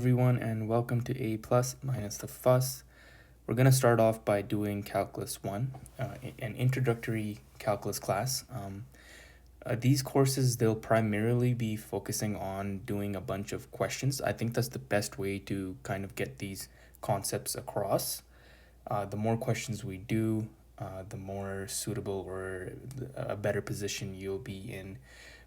everyone, and welcome to A plus minus the fuss. We're going to start off by doing Calculus 1, an introductory calculus class. These courses, they'll primarily be focusing on doing a bunch of questions. I think that's the best way to kind of get these concepts across. The more questions we do, the more suitable or a better position you'll be in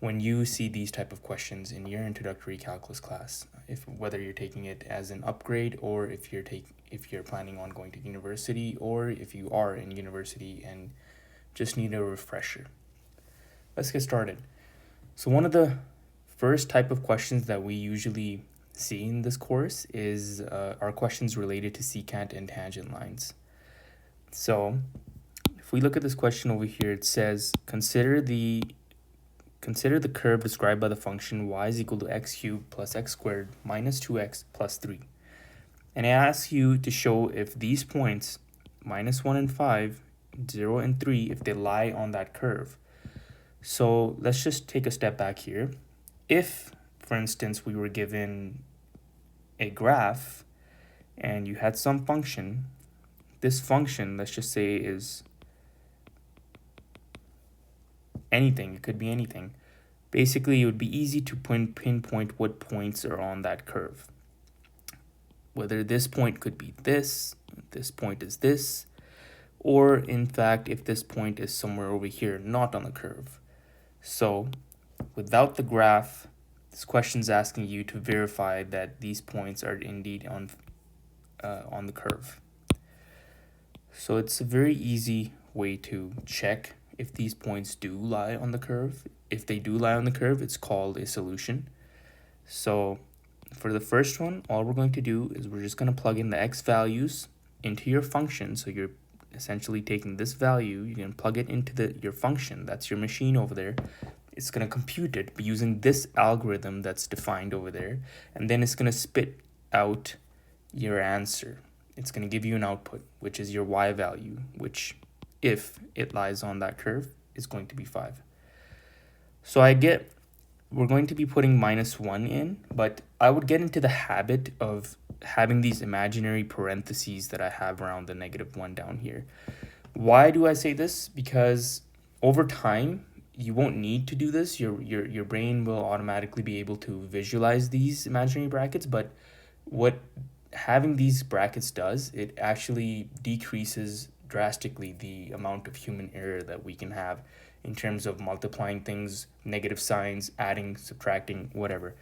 when you see these type of questions in your introductory calculus class, if whether you're taking it as an upgrade or if you're planning on going to university, or if you are in university and just need a refresher. Let's get started. So one of the first type of questions that we usually see in this course is our questions related to secant and tangent lines. So if we look at this question over here, it says consider the curve described by the function y is equal to x cubed plus x squared minus 2x plus 3. And it asks you to show if these points, minus 1 and 5, 0 and 3, if they lie on that curve. So let's just take a step back here. If, for instance, we were given a graph and you had some function, this function, let's just say, is anything. It could be anything. Basically, it would be easy to pinpoint what points are on that curve. Whether this point could be this point is this, or in fact, if this point is somewhere over here, not on the curve. So, without the graph, this question is asking you to verify that these points are indeed on the curve. So it's a very easy way to check if these points do lie on the curve. If they do lie on the curve, it's called a solution. So for the first one, all we're going to do is we're just going to plug in the x values into your function. So you're essentially taking this value, you can plug it into your function. That's your machine over there. It's going to compute it using this algorithm that's defined over there. And then it's going to spit out your answer. It's going to give you an output, which is your y value, which, if it lies on that curve, is going to be 5. So we're going to be putting minus 1 in, but I would get into the habit of having these imaginary parentheses that I have around the -1 down here. Why do I say this? Because over time, you won't need to do this. Your brain will automatically be able to visualize these imaginary brackets, but what having these brackets does, it actually decreases drastically the amount of human error that we can have in terms of multiplying things, negative signs, adding, subtracting, whatever.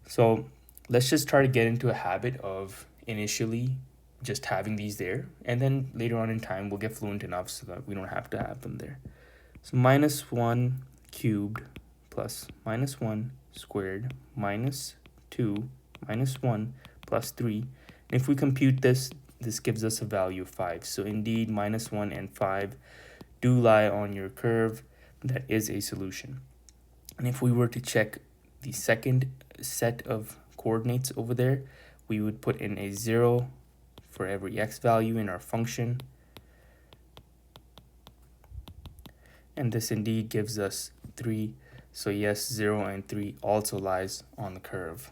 So let's just try to get into a habit of initially just having these there, and then later on in time we'll get fluent enough so that we don't have to have them there. So minus 1 cubed plus minus 1 squared minus 2 minus 1 plus 3. And if we compute this gives us a value of 5. So indeed, minus 1 and 5 do lie on your curve. That is a solution. And if we were to check the second set of coordinates over there, we would put in a 0 for every x value in our function. And this indeed gives us 3. So yes, 0 and 3 also lies on the curve.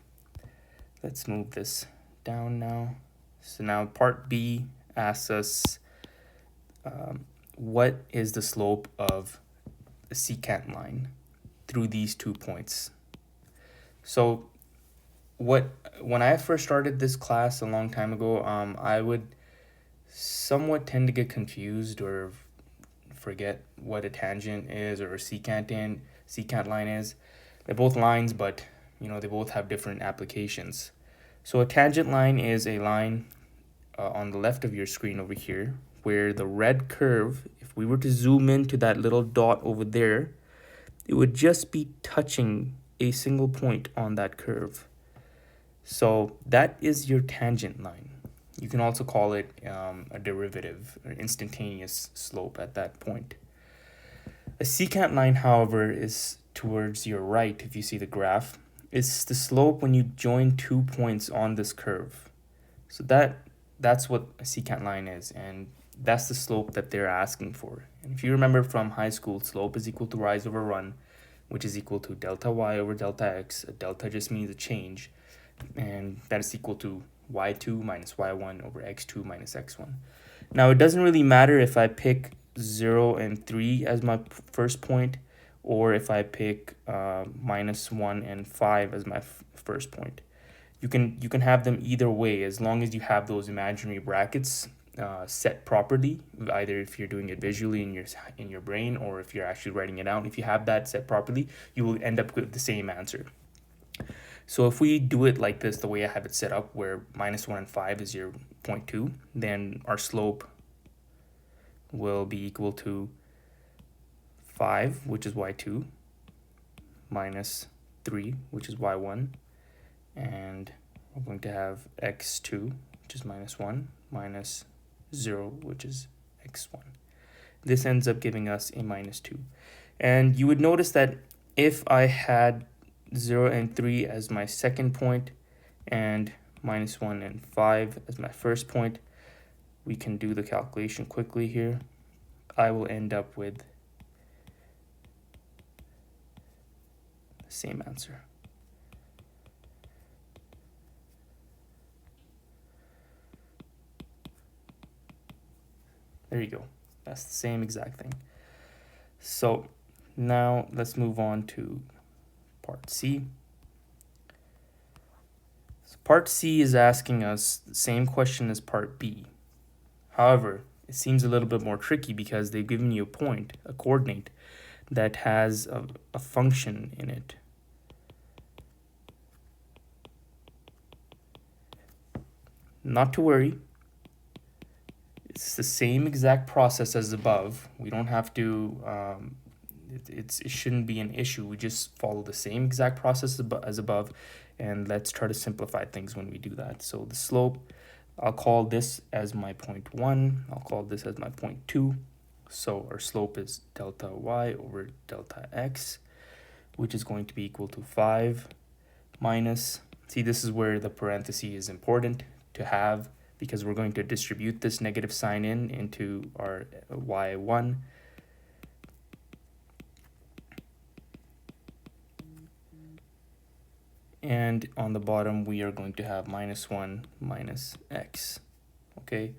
Let's move this down now. So now part B asks us what is the slope of the secant line through these 2 points. So when I first started this class a long time ago, I would somewhat tend to get confused or forget what a tangent is or a secant line is. They're both lines, but they both have different applications. So a tangent line is a line on the left of your screen over here where the red curve, if we were to zoom into that little dot over there, it would just be touching a single point on that curve. So that is your tangent line. You can also call it a derivative or instantaneous slope at that point. A secant line, however, is towards your right. If you see the graph, it's the slope when you join 2 points on this curve. So that's what a secant line is, and that's the slope that they're asking for. And if you remember from high school, slope is equal to rise over run, which is equal to delta y over delta x. A delta just means a change. and that is equal to y2 minus y1 over x2 minus x1. Now, it doesn't really matter if I pick 0 and 3 as my first point, or if I pick -1 and 5 as my first point. You can have them either way, as long as you have those imaginary brackets set properly, either if you're doing it visually in your brain, or if you're actually writing it out. If you have that set properly, you will end up with the same answer. So if we do it like this, the way I have it set up, where -1 and 5 is your 0.2, then our slope will be equal to 5, which is y2, minus 3, which is y1, and we're going to have x2, which is -1, minus 0, which is x1. This ends up giving us a -2. And you would notice that if I had 0 and 3 as my second point and -1 and 5 as my first point, we can do the calculation quickly here. I will end up with the same answer. There you go. That's the same exact thing. So now let's move on to part C. So part C is asking us the same question as part B. However, it seems a little bit more tricky because they've given you a point, a coordinate, that has a function in it. Not to worry. It's the same exact process as above. We don't have to, it shouldn't be an issue. We just follow the same exact process as above, and let's try to simplify things when we do that. So the slope, I'll call this as my 0.1. I'll call this as my 0.2. So our slope is delta y over delta x, which is going to be equal to 5 minus, see, this is where the parenthesis is important to have, because we're going to distribute this negative sign into our y1. And on the bottom, we are going to have -1 minus x, okay?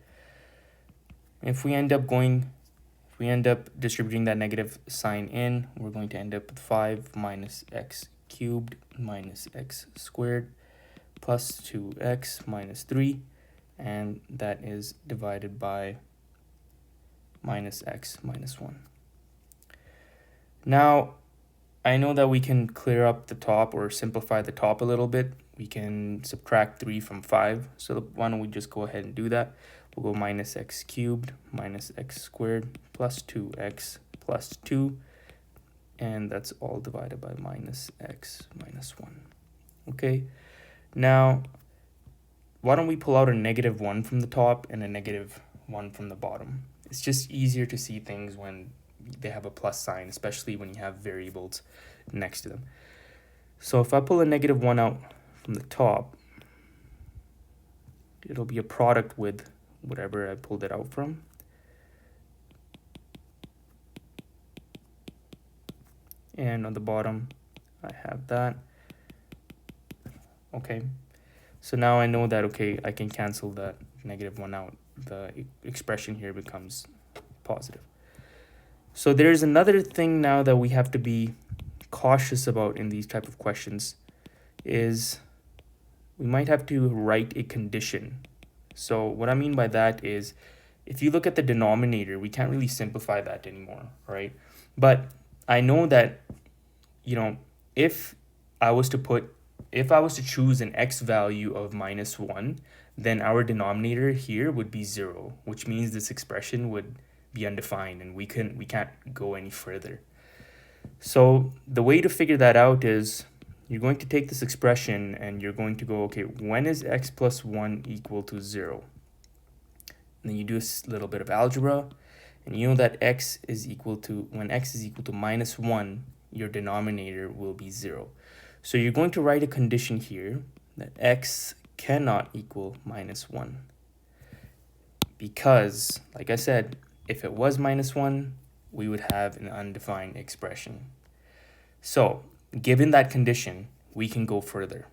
If we end up distributing that negative sign in, we're going to end up with 5 minus x cubed minus x squared plus 2x minus 3, and that is divided by minus x minus 1. Now, I know that we can clear up the top or simplify the top a little bit. We can subtract 3 from 5. So why don't we just go ahead and do that? We'll go minus x cubed minus x squared plus 2x plus 2. And that's all divided by minus x minus 1. Okay. Now, why don't we pull out a -1 from the top and a -1 from the bottom? It's just easier to see things when they have a plus sign, especially when you have variables next to them. So if I pull a -1 out from the top, it'll be a product with whatever I pulled it out from. And on the bottom, I have that. Okay. So now I know that, okay, I can cancel that -1 out. The expression here becomes positive. So there's another thing now that we have to be cautious about in these type of questions, is we might have to write a condition. So what I mean by that is, if you look at the denominator, we can't really simplify that anymore, right? But I know that, you know, if I was to choose an x value of -1, then our denominator here would be 0, which means this expression would be undefined and we can't go any further. So the way to figure that out is, you're going to take this expression and you're going to go, okay, when is x plus 1 equal to 0? And then you do a little bit of algebra, and you know that when x is equal to -1, your denominator will be 0. So you're going to write a condition here that x cannot equal -1. Because, like I said, if it was -1, we would have an undefined expression. So, given that condition, we can go further.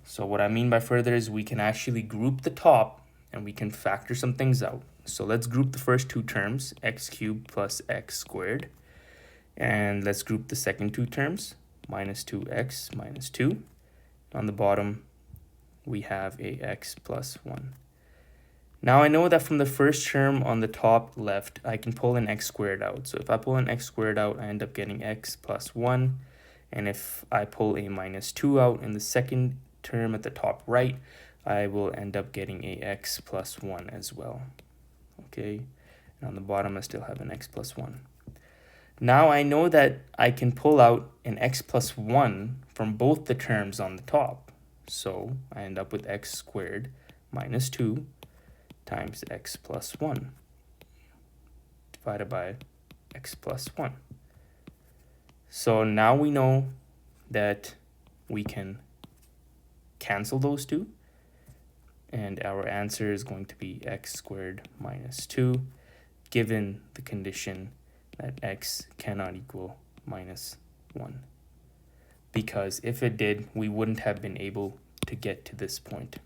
So what I mean by further is we can actually group the top and we can factor some things out. So let's group the first two terms, x cubed plus x squared. And let's group the second two terms, minus 2x minus 2. On the bottom, we have a x plus 1. Now I know that from the first term on the top left, I can pull an x squared out. So if I pull an x squared out, I end up getting x plus 1. And if I pull a minus 2 out in the second term at the top right, I will end up getting a x plus 1 as well. Okay, and on the bottom, I still have an x plus 1. Now I know that I can pull out an x plus 1 from both the terms on the top. So I end up with x squared minus 2 times x plus 1 divided by x plus 1. So now we know that we can cancel those two, and our answer is going to be x squared minus 2, given the condition that x cannot equal minus 1. Because if it did, we wouldn't have been able to get to this point.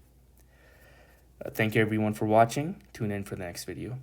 Thank you everyone for watching. Tune in for the next video.